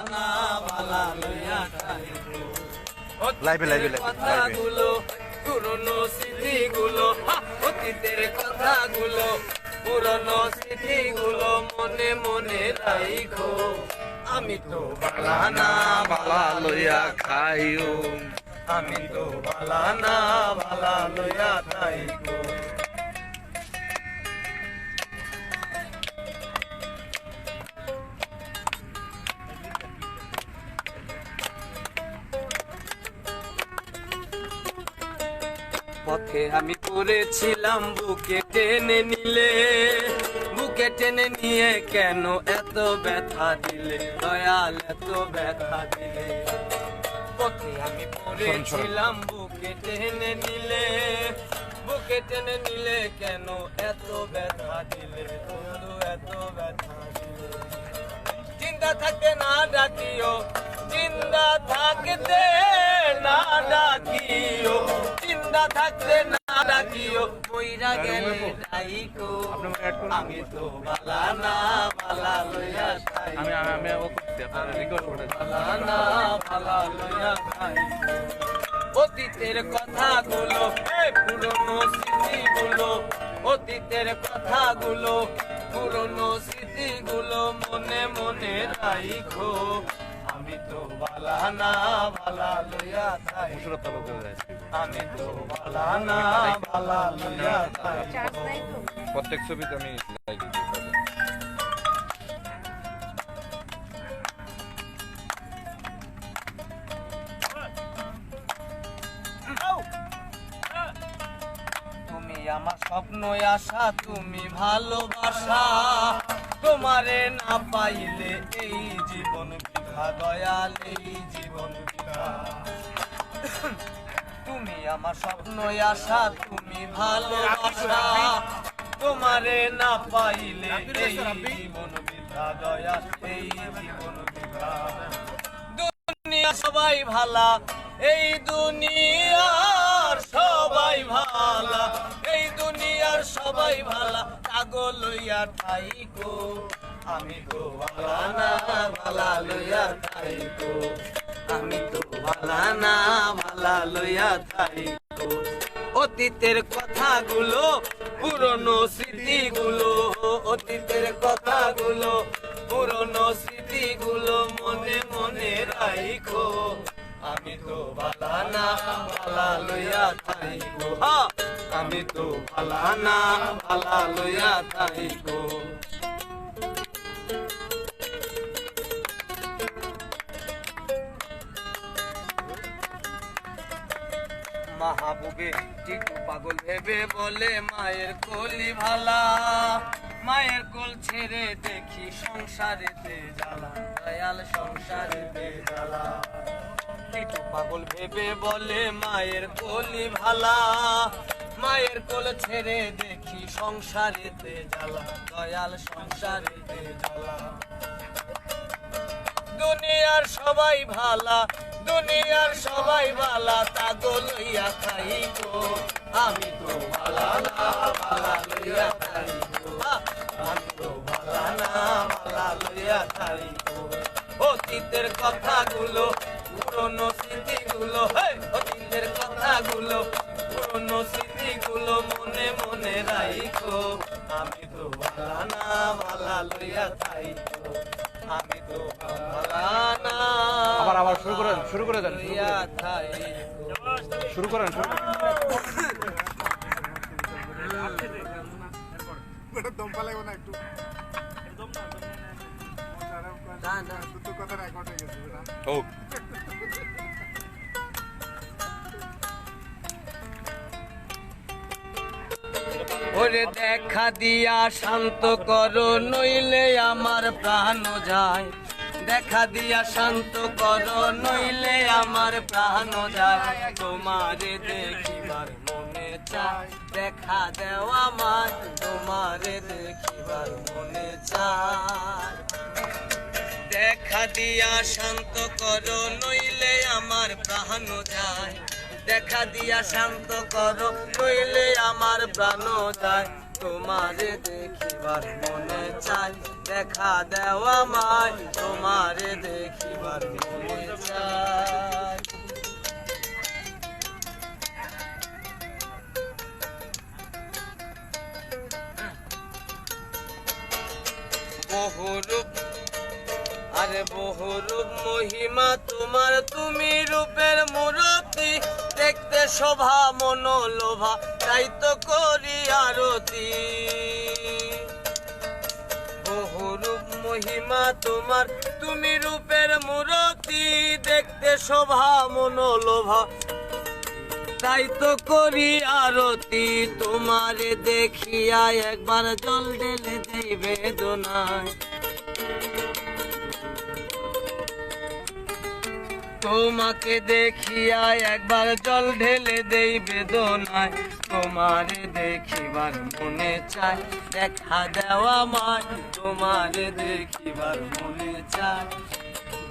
না বালা লইয়া খাইবো লাইভে কথাগুলো পুরনো স্মৃতিগুলো অতীতের কথাগুলো পুরনো স্মৃতিগুলো মনে মনে রাইখো আমি তো বালা না বালা লইয়া খাইও আমি তো বালা না বালা লইয়া খাইবো পথে আমি পড়েছিলাম বুকে টেনে নিলে বুকে টেনে নিয়ে কেন এত ব্যথা দিলে দয়াল এত ব্যথা দিলে পথে আমি পড়েছিলাম বুকে টেনে নিলে বুকে টেনে নিলে কেন এত ব্যথা দিলে বন্ধু এত ব্যথা দিলে চিন্তা থাকতে না ডাকিও চিন্তা থাকতে না ডাকিও চিন্তা থাকতে না ডাকিও মইরা গেলে ডাইকো আমি তো বালা না বালা লইয়া খাই আমি ও করতে আপনারা রেকর্ড করে বালা না বালা লইয়া খাই অতীতের কথাগুলো পুরনো স্মৃতিগুলো অতীতের কথাগুলো পুরনো স্মৃতিগুলো মনে মনে রাইখো আমি তো বালা না বালা লইয়া খাই আমি তো বালা না বালা লইয়া খাই প্রত্যেক ছবিতে আমি লাইক দিই তুমি আমার স্বপ্ন আশা তুমি ভালোবাসা তোমারে না পাইলে এই জীবন বৃথা দয়াল এই জীবন বৃথা তুমি আমার স্বপ্ন আশা তুমি ভালোবাসা তোমারে না পাইলে এই জীবন বৃথা দয়াল এই জীবন বৃথা দুনিয়া সবাই ভালা এই দুনিয়ার সবাই ভালা এই দুনিয়ার সবাই ভালা কাগো লইয়া ঠাইকো আমি তো ভালা না ভালা লইয়া ঠাইকো আমি তো ভালা না ভালা লইয়া ঠাইকো অতীতের কথাগুলো পুরনো স্মৃতিগুলো অতীতের কথাগুলো পুরনো স্মৃতিগুলো মনে মনে রাইখো আমি তো বালা না বালা লইয়া থাইকো আমি তো বালা না বালা লইয়া থাইকো মাহবুবে টিটু পাগল ভেবে বলে মায়ের কোলি ভালা মায়ের কোল ছেড়ে দেখি সংসারেতে জ্বালা দয়াল সংসারেতে জ্বালা টিটু পাগল ভেবে বলে মায়ের কোলি ভালা মায়ের কোল ছেড়ে দেখি সংসারেতে জ্বালা দয়াল সংসারেতে জ্বালা দুনিয়ার সবাই ভালা দুনিয়ার সবাই ভালা তাগো লইয়া খাইবো আমি তো ভালা না ভালা লইয়া খাইবো আমি তো ভালা না ভালা লইয়া খাইবো অতীতের কথাগুলো পুরনো স্মৃতিগুলো অতীতের কথাগুলো পুরনো স্মৃতিগুলো মনে মনে রাইখো আমি তো ভালা না ভালা লইয়া খাইবো আমি তো ভালা না আবার শুরু করে দেন শুরু করেন দম পালাইব না একটু দুটো কথা রেকর্ড হয়ে গেছে ও ওরে দেখা দিয়া শান্ত করো নইলে আমার প্রাণ যায় দেখা দিয়া শান্ত করো নইলে আমার প্রাণ যায় তোমারে দেখিবার মনে চায় দেখা দেও আমার তোমারে দেখিবার মনে চায় দেখা দিয়া শান্ত করো নইলে আমার প্রাণ যায় দেখা দিয়া শান্ত করো নইলে আমার প্রাণ যায় তোমারে দেখিবার মনে চাই, দেখা দেওয়া আমায় তোমারে দেখিবার মনে চাই। বহুরূপ আরে বহুরূপ মহিমা তোমার, তুমি রূপের মূরতি, দেখতে শোভা মনোলোভা, তাই তো করি আরতি। বহুরূপ মহিমা তোমার, তুমি রূপের মূরতি, দেখতে শোভা মনোলোভা, তাই তো করি আরতি। তোমারে দেখিয়া একবার জল ঢেলে দেই বেদনায়, তোমাকে দেখিয়া একবার জল ঢেলে দেই বেদনায়, তোমারে দেখিবার মনে চাই, দেখা দেওয়া মায় তোমারে দেখিবার মনে চাই।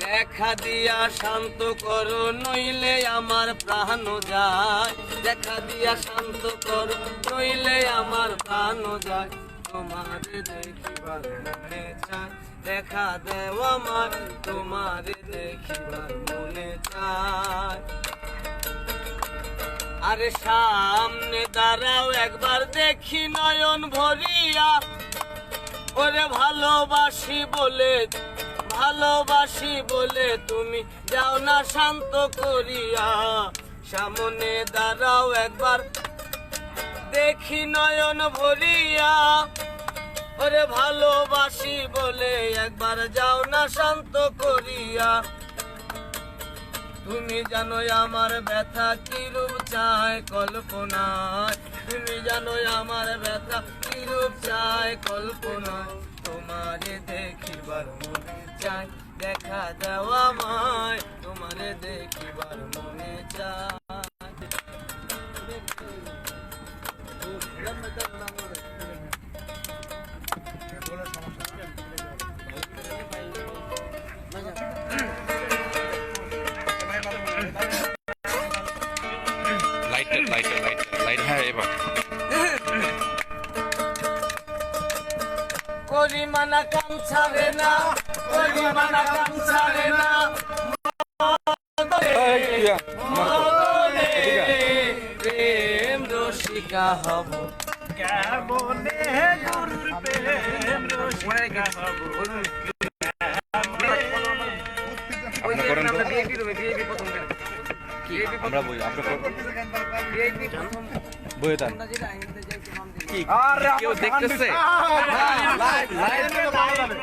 দেখা দিয়া শান্ত করো নইলে আমার প্রাণ যায়, দেখা দিয়া শান্ত করো নইলে আমার প্রাণ যায়, তোমারে দেখিবার মনে চাই, দেখা দেওয়া আমার তোমারে দেখিবার মনে চাই। আরে সামনে দাঁড়াও একবার দেখি নয়ন ভরিয়া, ওরে ভালোবাসি বলে, ভালোবাসি বলে তুমি যাও না শান্ত করিয়া। সামনে দাঁড়াও একবার দেখি নয়ন ভরিয়া, ওরে ভালোবাসি বলে একবার যাও না শান্ত করিয়া। তুমি জানো আমার ব্যথা কিরূপ চায় কল্পনায়, তুমি জানো আমার ব্যথা কিরূপ চায় কল্পনায়, তোমারে দেখিবার মনে চাই, দেখা দেওয়া মায় তোমারে দেখিবার মনে চাই। লাইট হ্যাঁ এবার করিমানা কাম ছাড়ে না, করিমানা কাম ছাড়ে না, প্রেম রসিকা হব কেমনে প্রেম রসিকা হব। আমরা বই আপনার বইয়ে দেন কি কেউ দেখতেছে?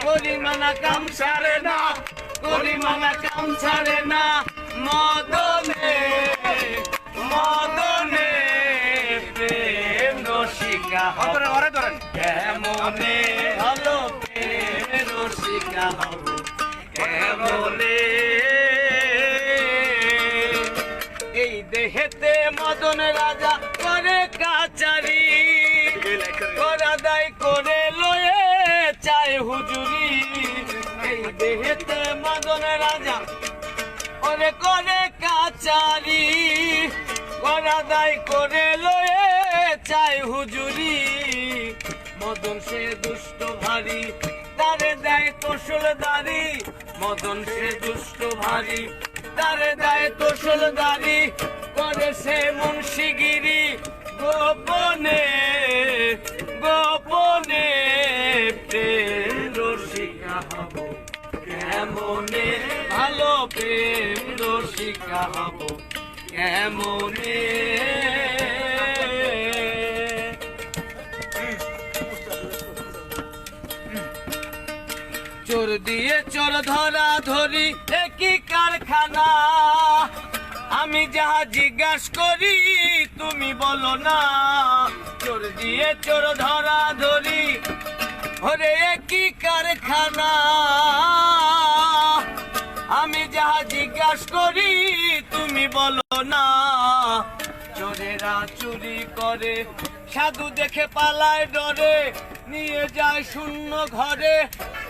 করিমানা কাম ছাড়ে না, করিমানা কাম ছাড়ে না, মদনে মদনে প্রেম রসিকা হব কেমনে, ভালো প্রেম রসিকা হব কেমনে। এই দেহেতে মদন রাজা করে কাচারি, করা দায় করে লয়ে চায় হুজুরি। এই দেহেতে মদন রাজা ওরে করে কাচারি, করা দায় করে লয়ে চায় হুজুরি। মদন সে দুষ্ট ভারী, তারে দেয় তোষলদারি, মদন সে দুষ্ট ভারী, তারে দেয় তোষলদারি, করে সে মুন্সিগিরি গোপনে গোপনে। প্রেম রসিকা হব কেমনে, ভালো প্রেম রসিকা হব কেমনে। চোর দিয়ে চোর ধরা ধরি একই কারখানা, আমি যাহা জিজ্ঞাস করি তুমি বলো না। চোর দিয়ে চোর ধরা ধরি ওরে একই কারখানা, আমি যাহা জিজ্ঞাস করি তুমি বলো না। চোরেরা চুরি করে সাধু দেখে পালায় ডরে, নিয়ে যায় শূন্য ঘরে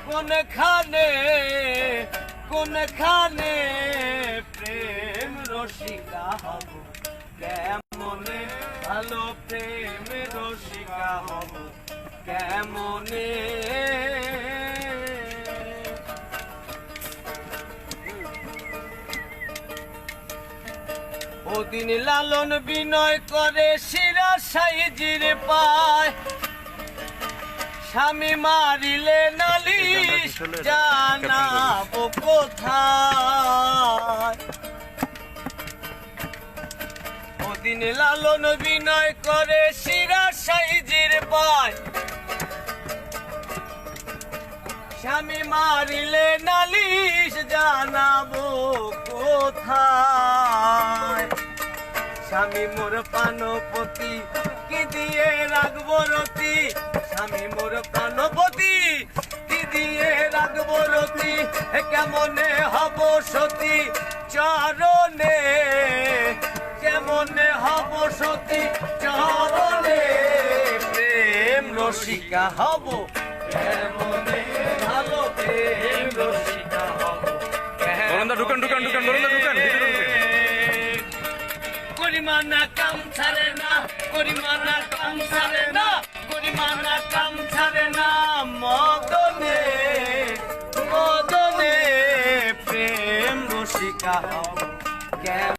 কোনখানে কোনখানে। প্রেম রসিকা হব কেমনে, ভালো প্রেম রসিকা হব কেমনে ওদিন লালন বিনয় করে শিরা সাইজির পায় স্বামী মারিলে নালিশ জানাবো কোথায় ওদিন লালন বিনয় করে শিরা সাইজির পায় স্বামী মারিলে নালিশ জানাবো কোথায় স্বামী মোর প্রাণপতি কি দিয়ে রাখবো রতি স্বামী মোর প্রাণপতি কি দিয়ে রাখবো রতি কেমনে হব সতী চরণে কেমনে হব সতী চরণে প্রেম রসিকা হব কেমনে ভালো প্রেম রসিকা হব ঢুকান করিমানা কাম ছাড়ে না করিমানা কাম ছাড়ে না করিমানা কাম ছাড়ে না মদনে মদনে প্রেম রসিকা হব